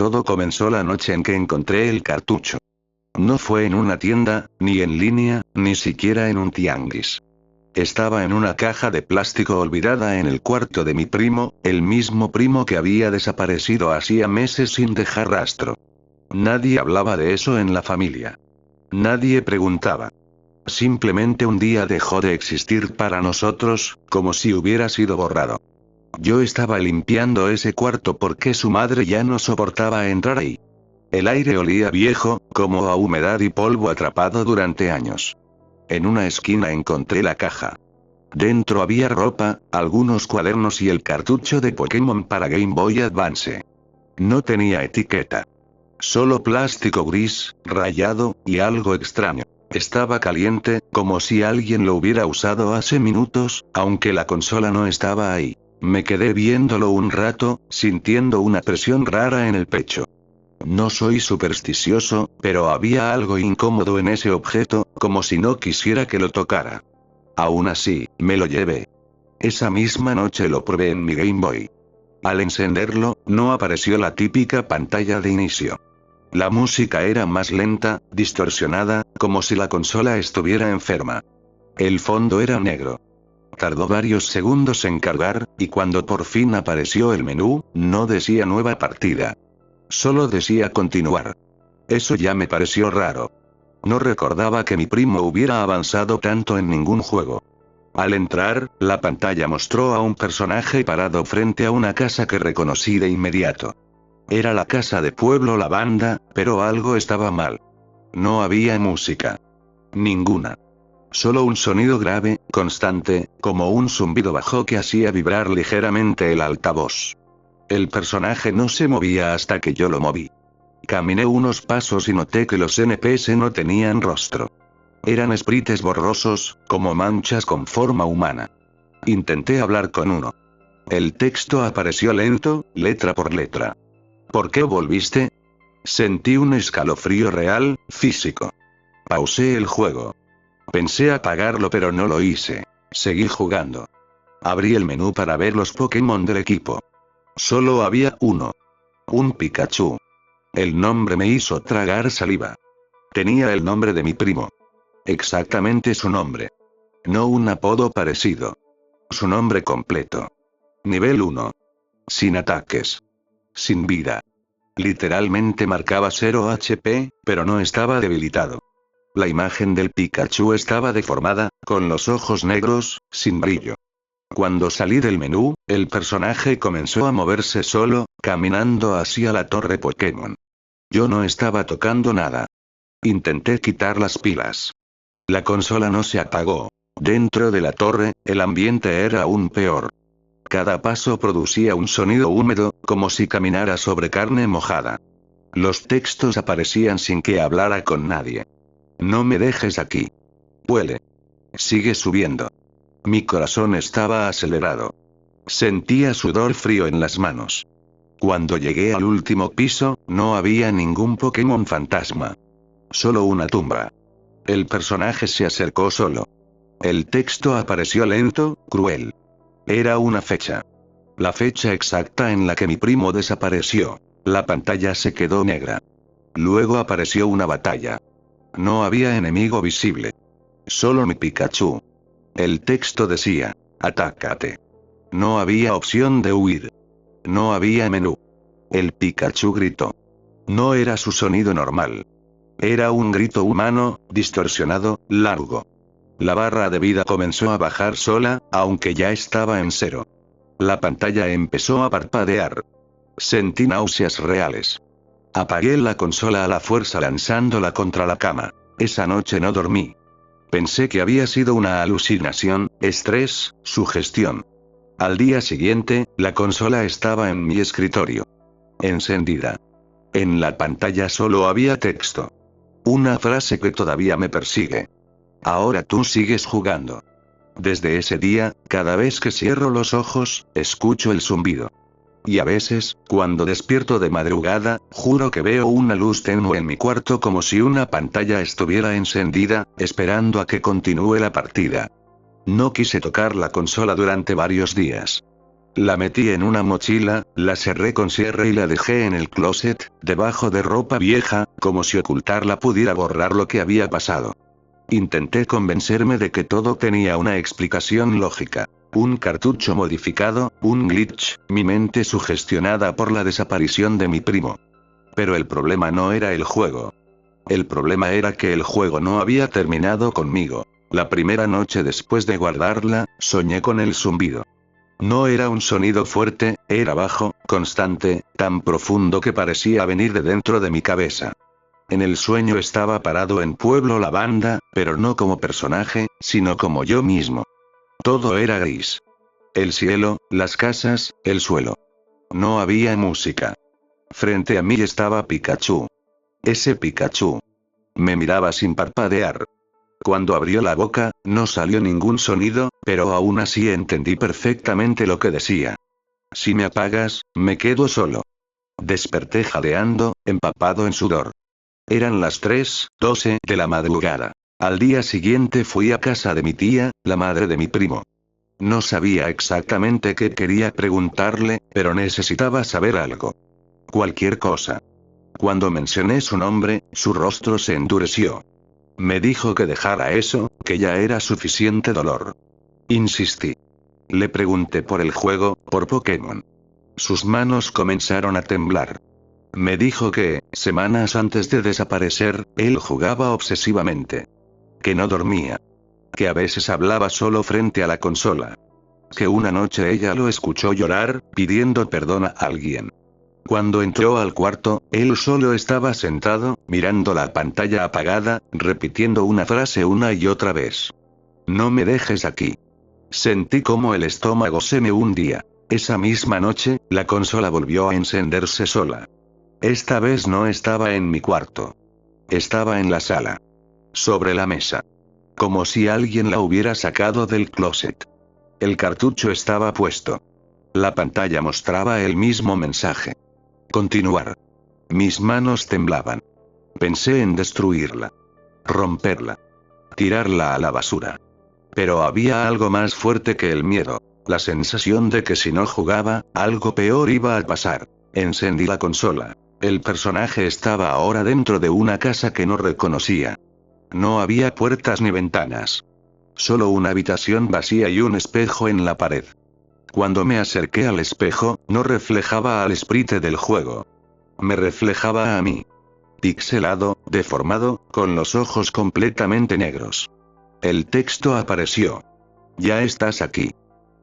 Todo comenzó la noche en que encontré el cartucho. No fue en una tienda, ni en línea, ni siquiera en un tianguis. Estaba en una caja de plástico olvidada en el cuarto de mi primo, el mismo primo que había desaparecido hacía meses sin dejar rastro. Nadie hablaba de eso en la familia. Nadie preguntaba. Simplemente un día dejó de existir para nosotros, como si hubiera sido borrado. Yo estaba limpiando ese cuarto porque su madre ya no soportaba entrar ahí. El aire olía viejo, como a humedad y polvo atrapado durante años. En una esquina encontré la caja. Dentro había ropa, algunos cuadernos y el cartucho de Pokémon para Game Boy Advance. No tenía etiqueta. Solo plástico gris, rayado, y algo extraño. Estaba caliente, como si alguien lo hubiera usado hace minutos, aunque la consola no estaba ahí. Me quedé viéndolo un rato, sintiendo una presión rara en el pecho. No soy supersticioso, pero había algo incómodo en ese objeto, como si no quisiera que lo tocara. Aún así, me lo llevé. Esa misma noche lo probé en mi Game Boy. Al encenderlo, no apareció la típica pantalla de inicio. La música era más lenta, distorsionada, como si la consola estuviera enferma. El fondo era negro. Tardó varios segundos en cargar, y cuando por fin apareció el menú, no decía nueva partida. Solo decía continuar. Eso ya me pareció raro. No recordaba que mi primo hubiera avanzado tanto en ningún juego. Al entrar, la pantalla mostró a un personaje parado frente a una casa que reconocí de inmediato. Era la casa de Pueblo Lavanda, pero algo estaba mal. No había música. Ninguna. Solo un sonido grave, constante, como un zumbido bajo que hacía vibrar ligeramente el altavoz. El personaje no se movía hasta que yo lo moví. Caminé unos pasos y noté que los NPS no tenían rostro. Eran sprites borrosos, como manchas con forma humana. Intenté hablar con uno. El texto apareció lento, letra por letra. ¿Por qué volviste? Sentí un escalofrío real, físico. Pausé el juego. Pensé apagarlo pero no lo hice. Seguí jugando. Abrí el menú para ver los Pokémon del equipo. Solo había uno. Un Pikachu. El nombre me hizo tragar saliva. Tenía el nombre de mi primo. Exactamente su nombre. No un apodo parecido. Su nombre completo. Nivel 1. Sin ataques. Sin vida. Literalmente marcaba 0 HP, pero no estaba debilitado. La imagen del Pikachu estaba deformada, con los ojos negros, sin brillo. Cuando salí del menú, el personaje comenzó a moverse solo, caminando hacia la torre Pokémon. Yo no estaba tocando nada. Intenté quitar las pilas. La consola no se apagó. Dentro de la torre, el ambiente era aún peor. Cada paso producía un sonido húmedo, como si caminara sobre carne mojada. Los textos aparecían sin que hablara con nadie. No me dejes aquí. Huele. Sigue subiendo. Mi corazón estaba acelerado. Sentía sudor frío en las manos. Cuando llegué al último piso, no había ningún Pokémon fantasma. Solo una tumba. El personaje se acercó solo. El texto apareció lento, cruel. Era una fecha. La fecha exacta en la que mi primo desapareció. La pantalla se quedó negra. Luego apareció una batalla. No había enemigo visible. Solo mi Pikachu. El texto decía, atácate. No había opción de huir. No había menú. El Pikachu gritó. No era su sonido normal. Era un grito humano, distorsionado, largo. La barra de vida comenzó a bajar sola, aunque ya estaba en 0. La pantalla empezó a parpadear. Sentí náuseas reales. Apagué la consola a la fuerza lanzándola contra la cama. Esa noche no dormí. Pensé que había sido una alucinación, estrés, sugestión. Al día siguiente, la consola estaba en mi escritorio. Encendida. En la pantalla solo había texto. Una frase que todavía me persigue. Ahora tú sigues jugando. Desde ese día, cada vez que cierro los ojos, escucho el zumbido. Y a veces, cuando despierto de madrugada, juro que veo una luz tenue en mi cuarto como si una pantalla estuviera encendida, esperando a que continúe la partida. No quise tocar la consola durante varios días. La metí en una mochila, la cerré con cierre y la dejé en el closet, debajo de ropa vieja, como si ocultarla pudiera borrar lo que había pasado. Intenté convencerme de que todo tenía una explicación lógica. Un cartucho modificado, un glitch, mi mente sugestionada por la desaparición de mi primo. Pero el problema no era el juego. El problema era que el juego no había terminado conmigo. La primera noche después de guardarla, soñé con el zumbido. No era un sonido fuerte, era bajo, constante, tan profundo que parecía venir de dentro de mi cabeza. En el sueño estaba parado en Pueblo Lavanda, pero no como personaje, sino como yo mismo. Todo era gris. El cielo, las casas, el suelo. No había música. Frente a mí estaba Pikachu. Ese Pikachu. Me miraba sin parpadear. Cuando abrió la boca, no salió ningún sonido, pero aún así entendí perfectamente lo que decía. Si me apagas, me quedo solo. Desperté jadeando, empapado en sudor. Eran las 3:12 de la madrugada. Al día siguiente fui a casa de mi tía, la madre de mi primo. No sabía exactamente qué quería preguntarle, pero necesitaba saber algo. Cualquier cosa. Cuando mencioné su nombre, su rostro se endureció. Me dijo que dejara eso, que ya era suficiente dolor. Insistí. Le pregunté por el juego, por Pokémon. Sus manos comenzaron a temblar. Me dijo que, semanas antes de desaparecer, él jugaba obsesivamente. Que no dormía. Que a veces hablaba solo frente a la consola. Que una noche ella lo escuchó llorar, pidiendo perdón a alguien. Cuando entró al cuarto, él solo estaba sentado, mirando la pantalla apagada, repitiendo una frase una y otra vez. No me dejes aquí. Sentí como el estómago se me hundía. Esa misma noche, la consola volvió a encenderse sola. Esta vez no estaba en mi cuarto. Estaba en la sala. Sobre la mesa. Como si alguien la hubiera sacado del closet. El cartucho estaba puesto. La pantalla mostraba el mismo mensaje. Continuar. Mis manos temblaban. Pensé en destruirla. Romperla. Tirarla a la basura. Pero había algo más fuerte que el miedo. La sensación de que si no jugaba, algo peor iba a pasar. Encendí la consola. El personaje estaba ahora dentro de una casa que no reconocía. No había puertas ni ventanas. Solo una habitación vacía y un espejo en la pared. Cuando me acerqué al espejo, no reflejaba al sprite del juego. Me reflejaba a mí. Pixelado, deformado, con los ojos completamente negros. El texto apareció. Ya estás aquí.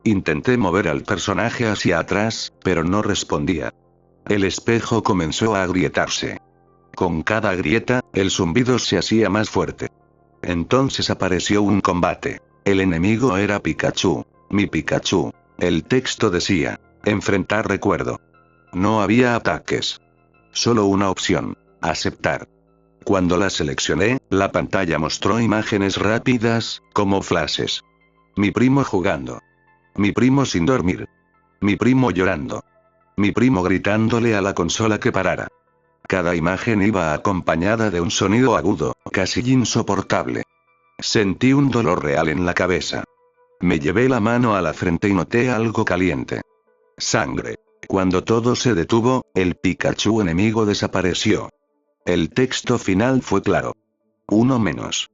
Intenté mover al personaje hacia atrás, pero no respondía. El espejo comenzó a agrietarse. Con cada grieta, el zumbido se hacía más fuerte. Entonces apareció un combate. El enemigo era Pikachu. Mi Pikachu. El texto decía, enfrentar recuerdo. No había ataques. Solo una opción. Aceptar. Cuando la seleccioné, la pantalla mostró imágenes rápidas, como flashes. Mi primo jugando. Mi primo sin dormir. Mi primo llorando. Mi primo gritándole a la consola que parara. Cada imagen iba acompañada de un sonido agudo, casi insoportable. Sentí un dolor real en la cabeza. Me llevé la mano a la frente y noté algo caliente. Sangre. Cuando todo se detuvo, el Pikachu enemigo desapareció. El texto final fue claro. Uno menos.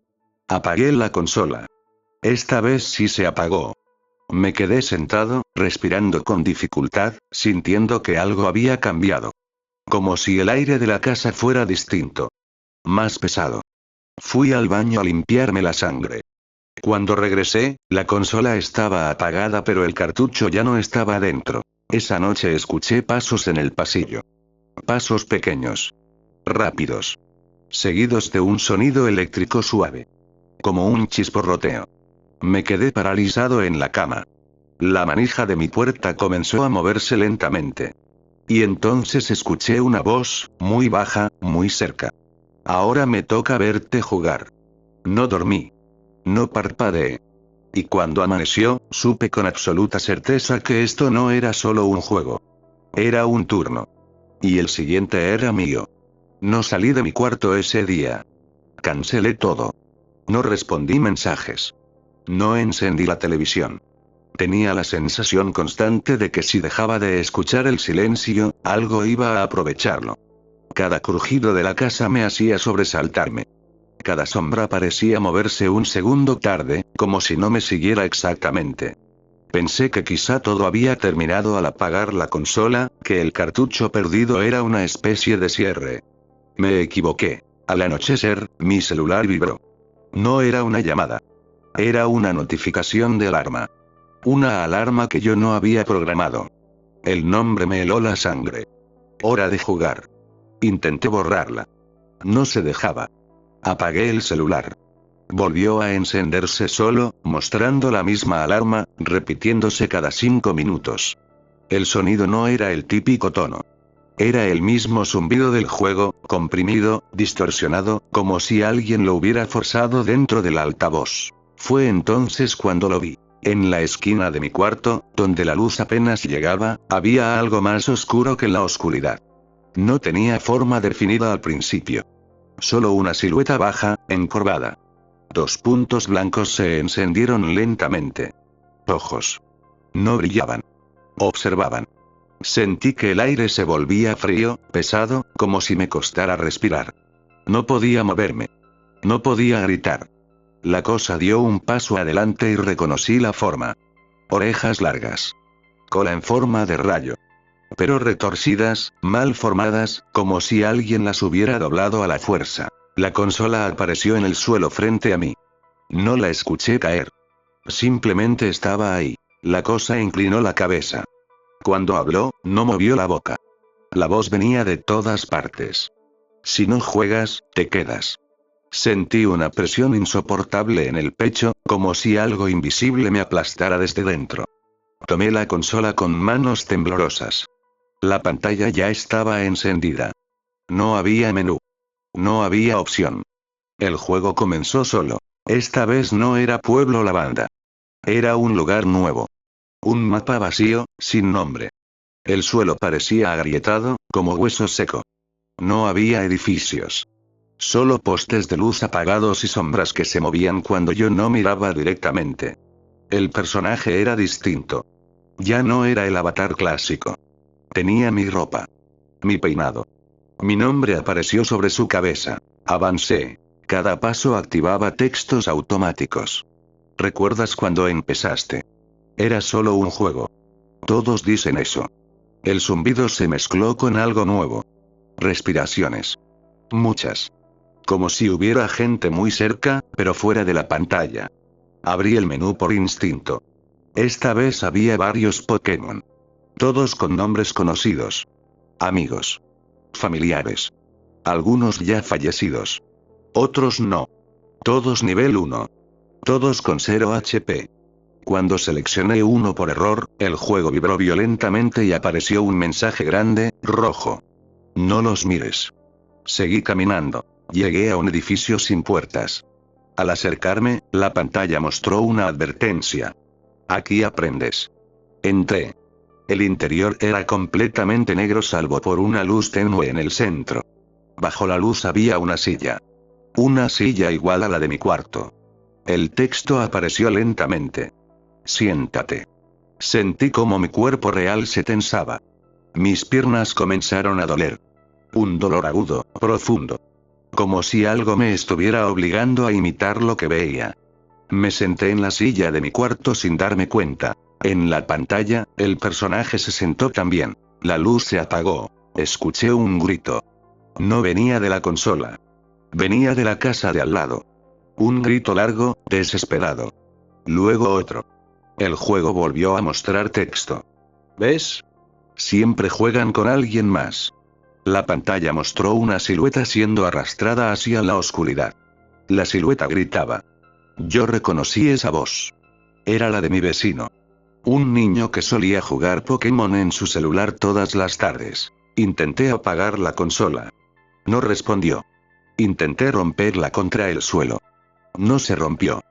Apagué la consola. Esta vez sí se apagó. Me quedé sentado, respirando con dificultad, sintiendo que algo había cambiado. Como si el aire de la casa fuera distinto. Más pesado. Fui al baño a limpiarme la sangre. Cuando regresé, la consola estaba apagada pero el cartucho ya no estaba adentro. Esa noche escuché pasos en el pasillo. Pasos pequeños. Rápidos. Seguidos de un sonido eléctrico suave. Como un chisporroteo. Me quedé paralizado en la cama. La manija de mi puerta comenzó a moverse lentamente. Y entonces escuché una voz, muy baja, muy cerca. Ahora me toca verte jugar. No dormí. No parpadeé. Y cuando amaneció, supe con absoluta certeza que esto no era solo un juego. Era un turno. Y el siguiente era mío. No salí de mi cuarto ese día. Cancelé todo. No respondí mensajes. No encendí la televisión. Tenía la sensación constante de que si dejaba de escuchar el silencio, algo iba a aprovecharlo. Cada crujido de la casa me hacía sobresaltarme. Cada sombra parecía moverse un segundo tarde, como si no me siguiera exactamente. Pensé que quizá todo había terminado al apagar la consola, que el cartucho perdido era una especie de cierre. Me equivoqué. Al anochecer, mi celular vibró. No era una llamada. Era una notificación de alarma. Una alarma que yo no había programado. El nombre me heló la sangre. Hora de jugar. Intenté borrarla. No se dejaba. Apagué el celular. Volvió a encenderse solo, mostrando la misma alarma, repitiéndose cada 5 minutos. El sonido no era el típico tono. Era el mismo zumbido del juego, comprimido, distorsionado, como si alguien lo hubiera forzado dentro del altavoz. Fue entonces cuando lo vi. En la esquina de mi cuarto, donde la luz apenas llegaba, había algo más oscuro que la oscuridad. No tenía forma definida al principio. Solo una silueta baja, encorvada. 2 puntos blancos se encendieron lentamente. Ojos. No brillaban. Observaban. Sentí que el aire se volvía frío, pesado, como si me costara respirar. No podía moverme. No podía gritar. La cosa dio un paso adelante y reconocí la forma. Orejas largas. Cola en forma de rayo. Pero retorcidas, mal formadas, como si alguien las hubiera doblado a la fuerza. La consola apareció en el suelo frente a mí. No la escuché caer. Simplemente estaba ahí. La cosa inclinó la cabeza. Cuando habló, no movió la boca. La voz venía de todas partes. Si no juegas, te quedas. Sentí una presión insoportable en el pecho, como si algo invisible me aplastara desde dentro. Tomé la consola con manos temblorosas. La pantalla ya estaba encendida. No había menú. No había opción. El juego comenzó solo. Esta vez no era Pueblo Lavanda. Era un lugar nuevo. Un mapa vacío, sin nombre. El suelo parecía agrietado, como hueso seco. No había edificios. Solo postes de luz apagados y sombras que se movían cuando yo no miraba directamente. El personaje era distinto. Ya no era el avatar clásico. Tenía mi ropa. Mi peinado. Mi nombre apareció sobre su cabeza. Avancé. Cada paso activaba textos automáticos. ¿Recuerdas cuando empezaste? Era solo un juego. Todos dicen eso. El zumbido se mezcló con algo nuevo. Respiraciones. Muchas. Como si hubiera gente muy cerca, pero fuera de la pantalla. Abrí el menú por instinto. Esta vez había varios Pokémon. Todos con nombres conocidos. Amigos. Familiares. Algunos ya fallecidos. Otros no. Todos nivel 1. Todos con 0 HP. Cuando seleccioné uno por error, el juego vibró violentamente y apareció un mensaje grande, rojo. No los mires. Seguí caminando. Llegué a un edificio sin puertas. Al acercarme, la pantalla mostró una advertencia. Aquí aprendes. Entré. El interior era completamente negro salvo por una luz tenue en el centro. Bajo la luz había una silla. Una silla igual a la de mi cuarto. El texto apareció lentamente. Siéntate. Sentí como mi cuerpo real se tensaba. Mis piernas comenzaron a doler. Un dolor agudo, profundo. Como si algo me estuviera obligando a imitar lo que veía. Me senté en la silla de mi cuarto sin darme cuenta. En la pantalla, el personaje se sentó también. La luz se apagó. Escuché un grito. No venía de la consola. Venía de la casa de al lado. Un grito largo, desesperado. Luego otro. El juego volvió a mostrar texto. ¿Ves? Siempre juegan con alguien más. La pantalla mostró una silueta siendo arrastrada hacia la oscuridad. La silueta gritaba. Yo reconocí esa voz. Era la de mi vecino. Un niño que solía jugar Pokémon en su celular todas las tardes. Intenté apagar la consola. No respondió. Intenté romperla contra el suelo. No se rompió.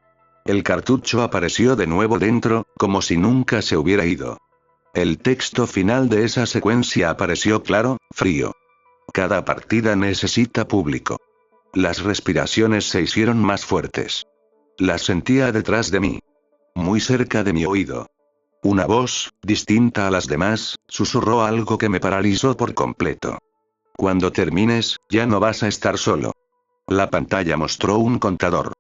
El cartucho apareció de nuevo dentro, como si nunca se hubiera ido. El texto final de esa secuencia apareció claro, frío. Cada partida necesita público. Las respiraciones se hicieron más fuertes. Las sentía detrás de mí. Muy cerca de mi oído. Una voz, distinta a las demás, susurró algo que me paralizó por completo. Cuando termines, ya no vas a estar solo. La pantalla mostró un contador.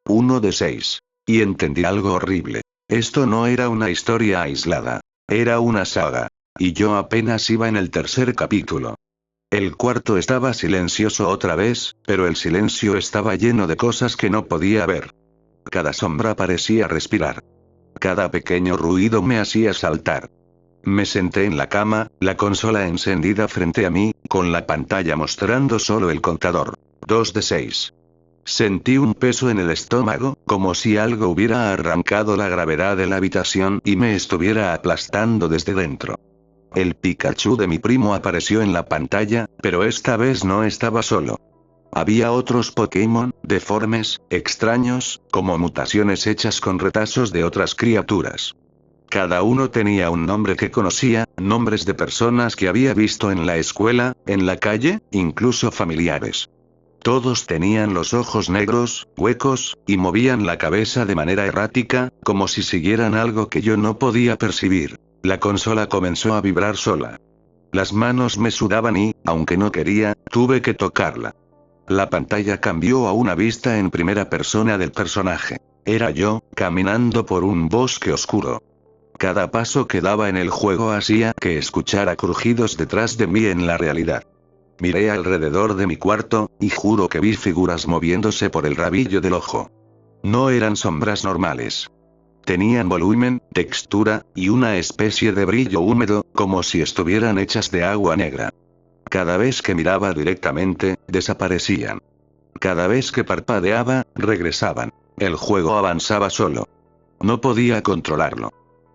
1 de 6. Y entendí algo horrible. Esto no era una historia aislada. Era una saga. Y yo apenas iba en el tercer capítulo. El cuarto estaba silencioso otra vez, pero el silencio estaba lleno de cosas que no podía ver. Cada sombra parecía respirar. Cada pequeño ruido me hacía saltar. Me senté en la cama, la consola encendida frente a mí, con la pantalla mostrando solo el contador. 2 de 6. Sentí un peso en el estómago, como si algo hubiera arrancado la gravedad de la habitación y me estuviera aplastando desde dentro. El Pikachu de mi primo apareció en la pantalla, pero esta vez no estaba solo. Había otros Pokémon, deformes, extraños, como mutaciones hechas con retazos de otras criaturas. Cada uno tenía un nombre que conocía, nombres de personas que había visto en la escuela, en la calle, incluso familiares. Todos tenían los ojos negros, huecos, y movían la cabeza de manera errática, como si siguieran algo que yo no podía percibir. La consola comenzó a vibrar sola. Las manos me sudaban y, aunque no quería, tuve que tocarla. La pantalla cambió a una vista en primera persona del personaje. Era yo, caminando por un bosque oscuro. Cada paso que daba en el juego hacía que escuchara crujidos detrás de mí en la realidad. Miré alrededor de mi cuarto, y juro que vi figuras moviéndose por el rabillo del ojo. No eran sombras normales. Tenían volumen, textura, y una especie de brillo húmedo, como si estuvieran hechas de agua negra. Cada vez que miraba directamente, desaparecían. Cada vez que parpadeaba, regresaban. El juego avanzaba solo. No podía controlarlo.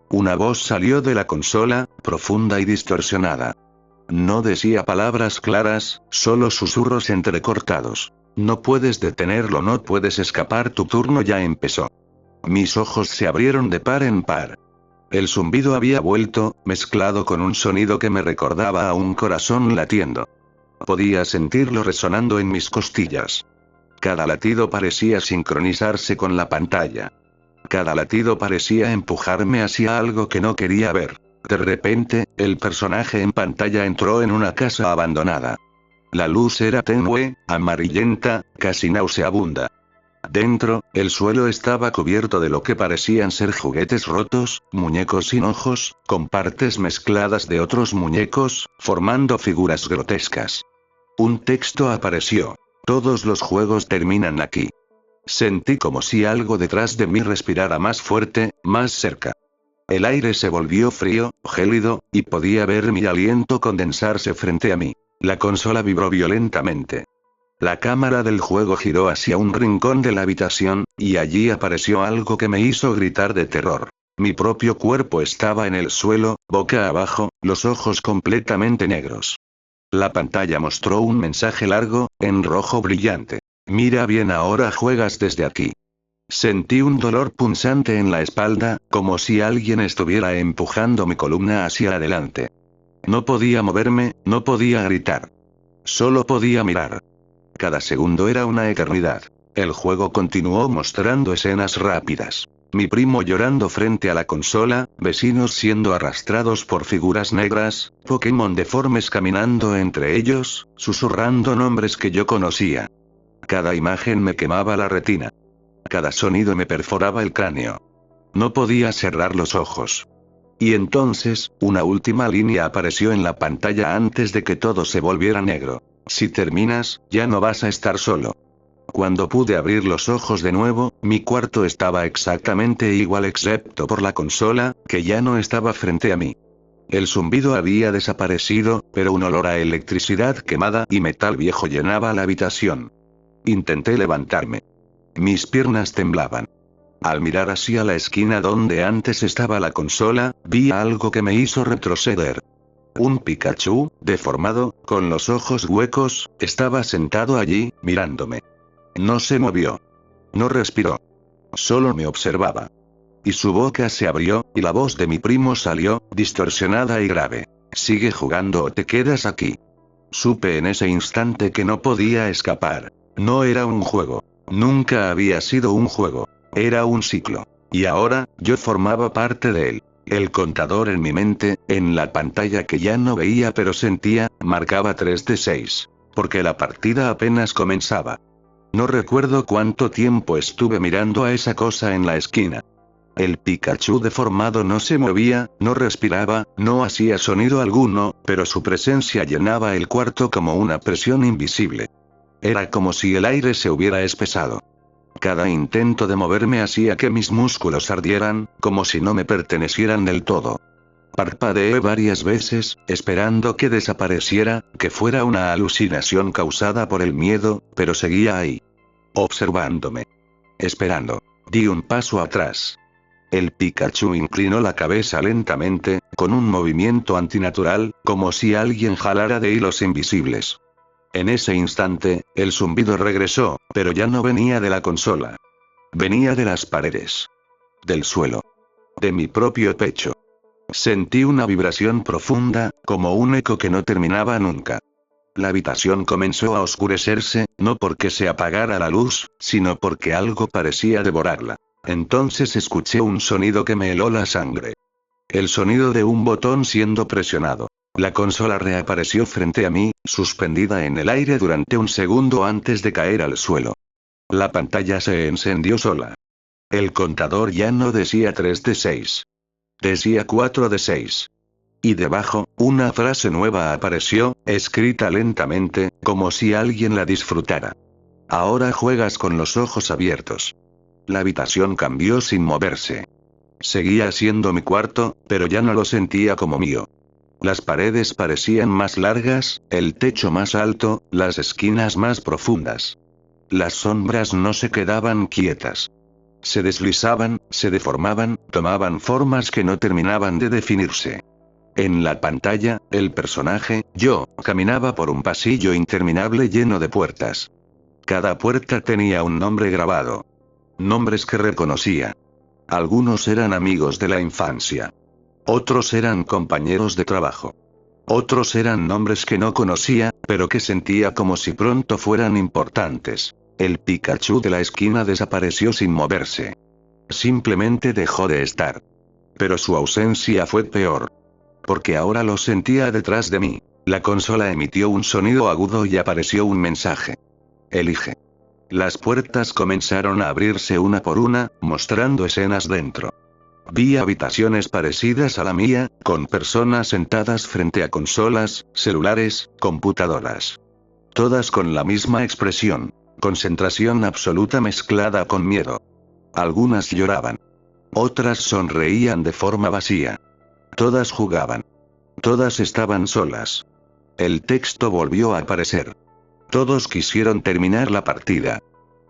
Una voz salió de la consola, profunda y distorsionada. No decía palabras claras, solo susurros entrecortados. No puedes detenerlo, no puedes escapar, tu turno ya empezó. Mis ojos se abrieron de par en par. El zumbido había vuelto, mezclado con un sonido que me recordaba a un corazón latiendo. Podía sentirlo resonando en mis costillas. Cada latido parecía sincronizarse con la pantalla. Cada latido parecía empujarme hacia algo que no quería ver. De repente, el personaje en pantalla entró en una casa abandonada. La luz era tenue, amarillenta, casi nauseabunda. Dentro, el suelo estaba cubierto de lo que parecían ser juguetes rotos, muñecos sin ojos, con partes mezcladas de otros muñecos, formando figuras grotescas. Un texto apareció. Todos los juegos terminan aquí. Sentí como si algo detrás de mí respirara más fuerte, más cerca. El aire se volvió frío, gélido, y podía ver mi aliento condensarse frente a mí. La consola vibró violentamente. La cámara del juego giró hacia un rincón de la habitación, y allí apareció algo que me hizo gritar de terror. Mi propio cuerpo estaba en el suelo, boca abajo, los ojos completamente negros. La pantalla mostró un mensaje largo, en rojo brillante. Mira bien, ahora juegas desde aquí. Sentí un dolor punzante en la espalda, como si alguien estuviera empujando mi columna hacia adelante. No podía moverme, no podía gritar. Solo podía mirar. Cada segundo era una eternidad. El juego continuó mostrando escenas rápidas. Mi primo llorando frente a la consola, vecinos siendo arrastrados por figuras negras, Pokémon deformes caminando entre ellos, susurrando nombres que yo conocía. Cada imagen me quemaba la retina. Cada sonido me perforaba el cráneo. No podía cerrar los ojos. Y entonces, una última línea apareció en la pantalla antes de que todo se volviera negro. Si terminas, ya no vas a estar solo. Cuando pude abrir los ojos de nuevo, mi cuarto estaba exactamente igual excepto por la consola, que ya no estaba frente a mí. El zumbido había desaparecido, pero un olor a electricidad quemada y metal viejo llenaba la habitación. Intenté levantarme. Mis piernas temblaban. Al mirar hacia la esquina donde antes estaba la consola, vi algo que me hizo retroceder. Un Pikachu, deformado, con los ojos huecos, estaba sentado allí, mirándome. No se movió. No respiró. Solo me observaba. Y su boca se abrió, y la voz de mi primo salió, distorsionada y grave. Sigue jugando o te quedas aquí. Supe en ese instante que no podía escapar. No era un juego. Nunca había sido un juego. Era un ciclo. Y ahora, yo formaba parte de él. El contador en mi mente, en la pantalla que ya no veía pero sentía, marcaba 3 de 6. Porque la partida apenas comenzaba. No recuerdo cuánto tiempo estuve mirando a esa cosa en la esquina. El Pikachu deformado no se movía, no respiraba, no hacía sonido alguno, pero su presencia llenaba el cuarto como una presión invisible. Era como si el aire se hubiera espesado. Cada intento de moverme hacía que mis músculos ardieran, como si no me pertenecieran del todo. Parpadeé varias veces, esperando que desapareciera, que fuera una alucinación causada por el miedo, pero seguía ahí. Observándome. Esperando. Di un paso atrás. El Pikachu inclinó la cabeza lentamente, con un movimiento antinatural, como si alguien jalara de hilos invisibles. En ese instante, el zumbido regresó, pero ya no venía de la consola. Venía de las paredes. Del suelo. De mi propio pecho. Sentí una vibración profunda, como un eco que no terminaba nunca. La habitación comenzó a oscurecerse, no porque se apagara la luz, sino porque algo parecía devorarla. Entonces escuché un sonido que me heló la sangre. El sonido de un botón siendo presionado. La consola reapareció frente a mí, suspendida en el aire durante un segundo antes de caer al suelo. La pantalla se encendió sola. El contador ya no decía 3 de 6. Decía 4 de 6. Y debajo, una frase nueva apareció, escrita lentamente, como si alguien la disfrutara. Ahora juegas con los ojos abiertos. La habitación cambió sin moverse. Seguía siendo mi cuarto, pero ya no lo sentía como mío. Las paredes parecían más largas, el techo más alto, las esquinas más profundas. Las sombras no se quedaban quietas. Se deslizaban, se deformaban, tomaban formas que no terminaban de definirse. En la pantalla, el personaje, yo, caminaba por un pasillo interminable lleno de puertas. Cada puerta tenía un nombre grabado. Nombres que reconocía. Algunos eran amigos de la infancia. Otros eran compañeros de trabajo. Otros eran nombres que no conocía, pero que sentía como si pronto fueran importantes. El Pikachu de la esquina desapareció sin moverse. Simplemente dejó de estar. Pero su ausencia fue peor. Porque ahora lo sentía detrás de mí. La consola emitió un sonido agudo y apareció un mensaje. Elige. Las puertas comenzaron a abrirse una por una, mostrando escenas dentro. Vi habitaciones parecidas a la mía, con personas sentadas frente a consolas, celulares, computadoras. Todas con la misma expresión. Concentración absoluta mezclada con miedo. Algunas lloraban. Otras sonreían de forma vacía. Todas jugaban. Todas estaban solas. El texto volvió a aparecer. Todos quisieron terminar la partida.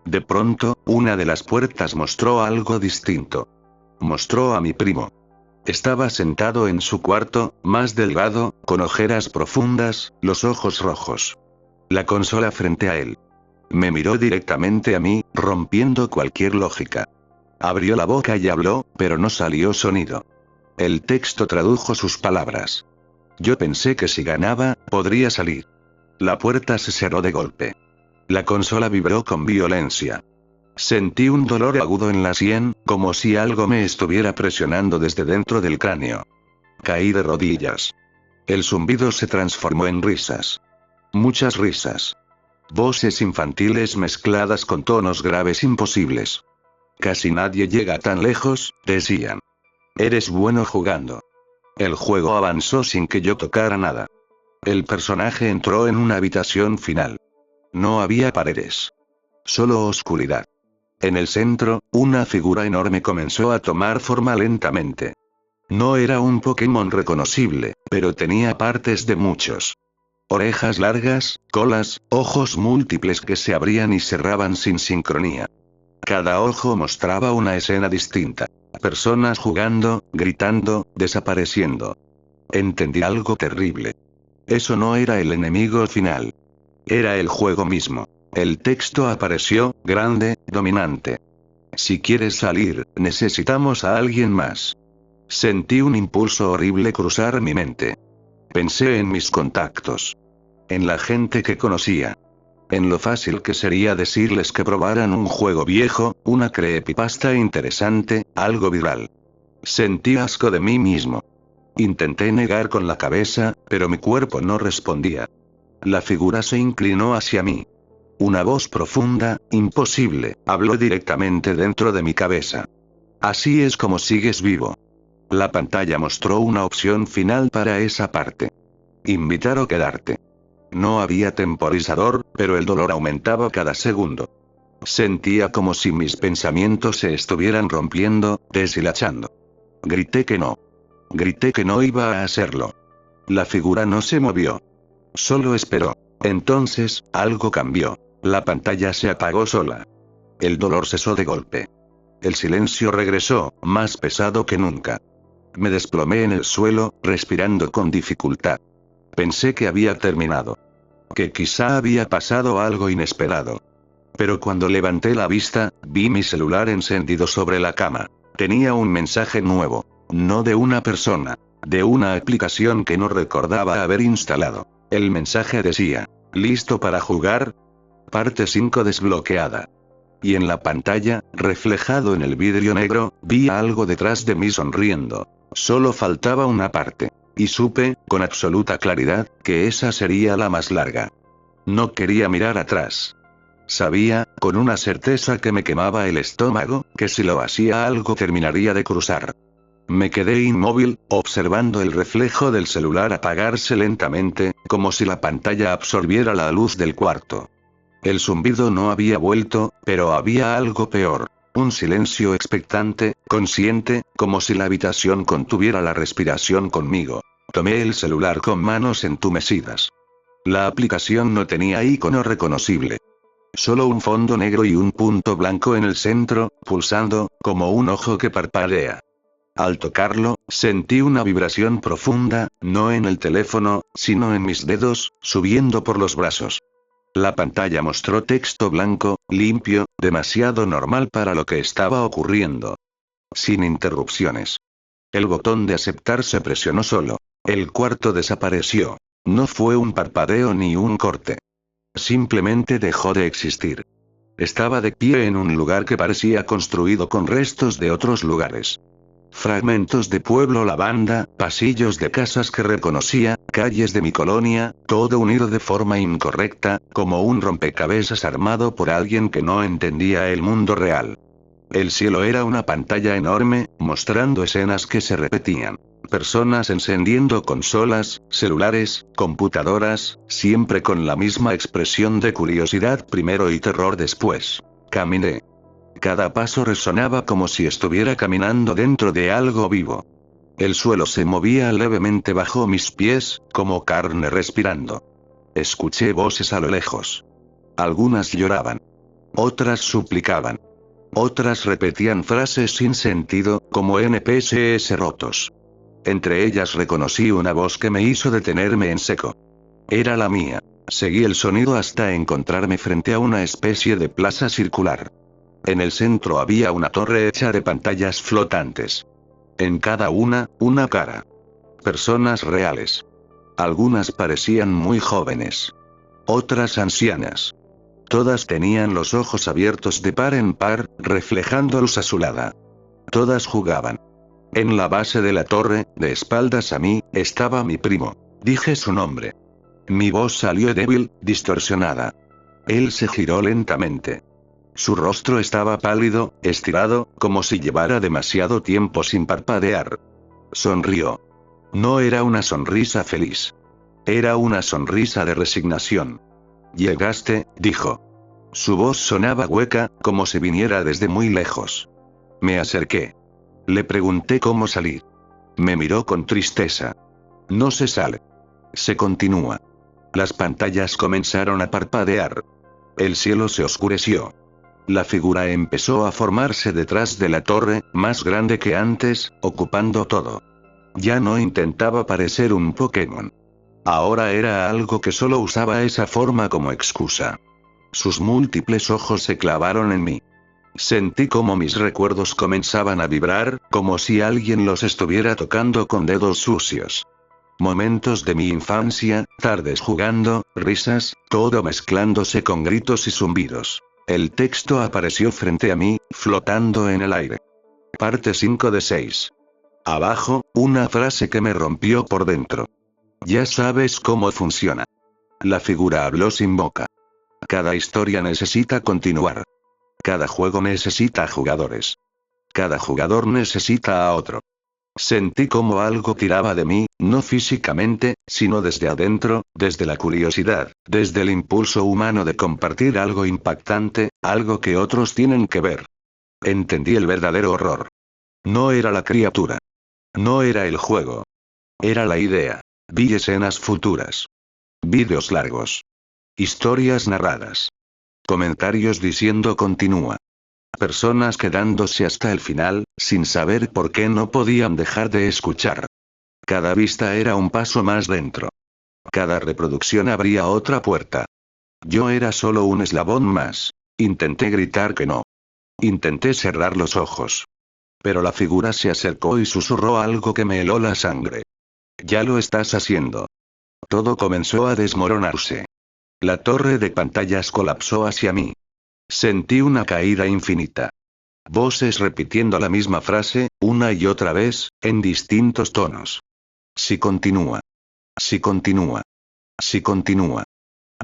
De pronto, una de las puertas mostró algo distinto. Mostró a mi primo. Estaba sentado en su cuarto, más delgado, con ojeras profundas, los ojos rojos. La consola frente a él. Me miró directamente a mí, rompiendo cualquier lógica. Abrió la boca y habló, pero no salió sonido. El texto tradujo sus palabras. Yo pensé que si ganaba, podría salir. La puerta se cerró de golpe. La consola vibró con violencia. Sentí un dolor agudo en la sien, como si algo me estuviera presionando desde dentro del cráneo. Caí de rodillas. El zumbido se transformó en risas. Muchas risas. Voces infantiles mezcladas con tonos graves imposibles. Casi nadie llega tan lejos, decían. Eres bueno jugando. El juego avanzó sin que yo tocara nada. El personaje entró en una habitación final. No había paredes. Solo oscuridad. En el centro, una figura enorme comenzó a tomar forma lentamente. No era un Pokémon reconocible, pero tenía partes de muchos. Orejas largas, colas, ojos múltiples que se abrían y cerraban sin sincronía. Cada ojo mostraba una escena distinta. Personas jugando, gritando, desapareciendo. Entendí algo terrible. Eso no era el enemigo final. Era el juego mismo. El texto apareció, grande, dominante. Si quieres salir, necesitamos a alguien más. Sentí un impulso horrible cruzar mi mente. Pensé en mis contactos. En la gente que conocía. En lo fácil que sería decirles que probaran un juego viejo, una creepypasta interesante, algo viral. Sentí asco de mí mismo. Intenté negar con la cabeza, pero mi cuerpo no respondía. La figura se inclinó hacia mí. Una voz profunda, imposible, habló directamente dentro de mi cabeza. Así es como sigues vivo. La pantalla mostró una opción final para esa parte. Invitar o quedarte. No había temporizador, pero el dolor aumentaba cada segundo. Sentía como si mis pensamientos se estuvieran rompiendo, deshilachando. Grité que no. Grité que no iba a hacerlo. La figura no se movió. Solo esperó. Entonces, algo cambió. La pantalla se apagó sola. El dolor cesó de golpe. El silencio regresó, más pesado que nunca. Me desplomé en el suelo, respirando con dificultad. Pensé que había terminado. Que quizá había pasado algo inesperado. Pero cuando levanté la vista, vi mi celular encendido sobre la cama. Tenía un mensaje nuevo. No de una persona. De una aplicación que no recordaba haber instalado. El mensaje decía: ¿listo para jugar? Parte 5 desbloqueada. Y en la pantalla, reflejado en el vidrio negro, vi algo detrás de mí sonriendo. Solo faltaba una parte. Y supe, con absoluta claridad, que esa sería la más larga. No quería mirar atrás. Sabía, con una certeza que me quemaba el estómago, que si lo hacía algo terminaría de cruzar. Me quedé inmóvil, observando el reflejo del celular apagarse lentamente, como si la pantalla absorbiera la luz del cuarto. El zumbido no había vuelto, pero había algo peor. Un silencio expectante, consciente, como si la habitación contuviera la respiración conmigo. Tomé el celular con manos entumecidas. La aplicación no tenía icono reconocible. Solo un fondo negro y un punto blanco en el centro, pulsando, como un ojo que parpadea. Al tocarlo, sentí una vibración profunda, no en el teléfono, sino en mis dedos, subiendo por los brazos. La pantalla mostró texto blanco, limpio, demasiado normal para lo que estaba ocurriendo. Sin interrupciones. El botón de aceptar se presionó solo. El cuarto desapareció. No fue un parpadeo ni un corte. Simplemente dejó de existir. Estaba de pie en un lugar que parecía construido con restos de otros lugares. Fragmentos de pueblo lavanda, pasillos de casas que reconocía, calles de mi colonia, todo unido de forma incorrecta, como un rompecabezas armado por alguien que no entendía el mundo real. El cielo era una pantalla enorme, mostrando escenas que se repetían. Personas encendiendo consolas, celulares, computadoras, siempre con la misma expresión de curiosidad primero y terror después. Caminé. Cada paso resonaba como si estuviera caminando dentro de algo vivo. El suelo se movía levemente bajo mis pies, como carne respirando. Escuché voces a lo lejos. Algunas lloraban. Otras suplicaban. Otras repetían frases sin sentido, como NPCs rotos. Entre ellas reconocí una voz que me hizo detenerme en seco. Era la mía. Seguí el sonido hasta encontrarme frente a una especie de plaza circular. En el centro había una torre hecha de pantallas flotantes. En cada una cara. Personas reales. Algunas parecían muy jóvenes. Otras ancianas. Todas tenían los ojos abiertos de par en par, reflejando luz azulada. Todas jugaban. En la base de la torre, de espaldas a mí, estaba mi primo. Dije su nombre. Mi voz salió débil, distorsionada. Él se giró lentamente. Su rostro estaba pálido, estirado, como si llevara demasiado tiempo sin parpadear. Sonrió. No era una sonrisa feliz. Era una sonrisa de resignación. «Llegaste», dijo. Su voz sonaba hueca, como si viniera desde muy lejos. Me acerqué. Le pregunté cómo salir. Me miró con tristeza. No se sale. Se continúa. Las pantallas comenzaron a parpadear. El cielo se oscureció. La figura empezó a formarse detrás de la torre, más grande que antes, ocupando todo. Ya no intentaba parecer un Pokémon. Ahora era algo que solo usaba esa forma como excusa. Sus múltiples ojos se clavaron en mí. Sentí como mis recuerdos comenzaban a vibrar, como si alguien los estuviera tocando con dedos sucios. Momentos de mi infancia, tardes jugando, risas, todo mezclándose con gritos y zumbidos. El texto apareció frente a mí, flotando en el aire. Parte 5 de 6. Abajo, una frase que me rompió por dentro. Ya sabes cómo funciona. La figura habló sin boca. Cada historia necesita continuar. Cada juego necesita jugadores. Cada jugador necesita a otro. Sentí como algo tiraba de mí, no físicamente, sino desde adentro, desde la curiosidad, desde el impulso humano de compartir algo impactante, algo que otros tienen que ver. Entendí el verdadero horror. No era la criatura. No era el juego. Era la idea. Vi escenas futuras. Vídeos largos. Historias narradas. Comentarios diciendo continúa. Personas quedándose hasta el final, sin saber por qué no podían dejar de escuchar. Cada vista era un paso más dentro. Cada reproducción abría otra puerta. Yo era solo un eslabón más. Intenté gritar que no. Intenté cerrar los ojos. Pero la figura se acercó y susurró algo que me heló la sangre. Ya lo estás haciendo. Todo comenzó a desmoronarse. La torre de pantallas colapsó hacia mí. Sentí una caída infinita. Voces repitiendo la misma frase, una y otra vez, en distintos tonos. Si continúa. Si continúa. Si continúa.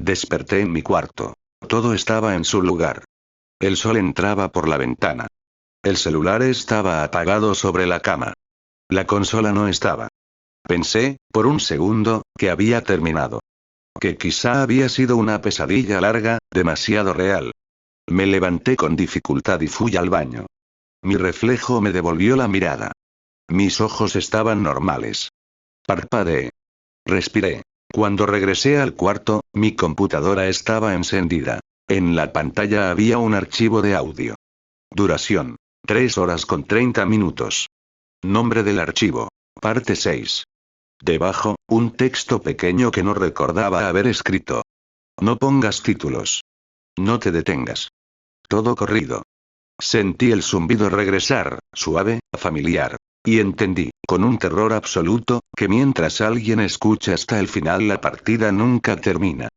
Desperté en mi cuarto. Todo estaba en su lugar. El sol entraba por la ventana. El celular estaba apagado sobre la cama. La consola no estaba. Pensé, por un segundo, que había terminado. Que quizá había sido una pesadilla larga, demasiado real. Me levanté con dificultad y fui al baño. Mi reflejo me devolvió la mirada. Mis ojos estaban normales. Parpadeé. Respiré. Cuando regresé al cuarto, mi computadora estaba encendida. En la pantalla había un archivo de audio. Duración: 3 horas con 30 minutos. Nombre del archivo: Parte 6. Debajo, un texto pequeño que no recordaba haber escrito. No pongas títulos. No te detengas. Todo corrido. Sentí el zumbido regresar, suave, familiar. Y entendí, con un terror absoluto, que mientras alguien escucha hasta el final la partida nunca termina.